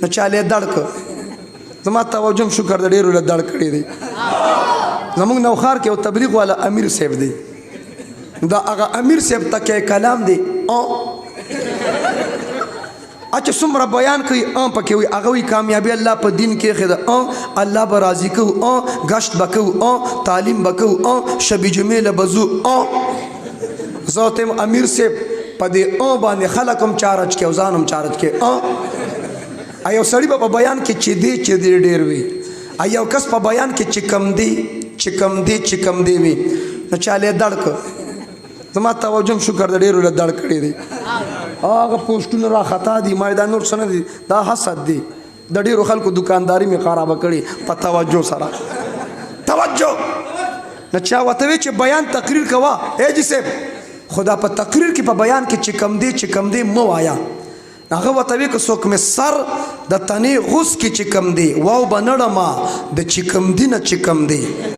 نو چاله دړک زما توجه شکر د ډیرو له دړ کړی دی زمونږ نوخار کې یو تبلیغ والا امیر صاحب دی دا هغه امیر صاحب تکې کلام دی اچھا څومره بیان کوي پکې وي هغه وي کامیابي الله په دین کې خدا الله به راضي کوو گشت به کوو تعلیم به کوو شب جمعې له بزو زه ته امیر صاحب په دې باندې خلک هم چارج کې او ځان هم چارج کې یو سړی به په بیان کې چې دی ډېر وي یو کس په بیان کې چې کم دی وي نو چاله دړک زما توجه شکر د ډیرو له دړ کړی دی هغه پوسټونه را خطا دي ما دا نور څه نه دي دا حسد دی د ډیرو خلکو دکانداري مې خرابه کړې په توجه سره توجه نه چا ورته وی چې بیان تقریر کوه جی صاحب خدا په تقریر کې په بیان کې چې کم دی مو وایا هغه ورته وی که څوک مې سر د تنې غوس کې چې کم دی واو به نړما د چې کم دی نه چې کم دی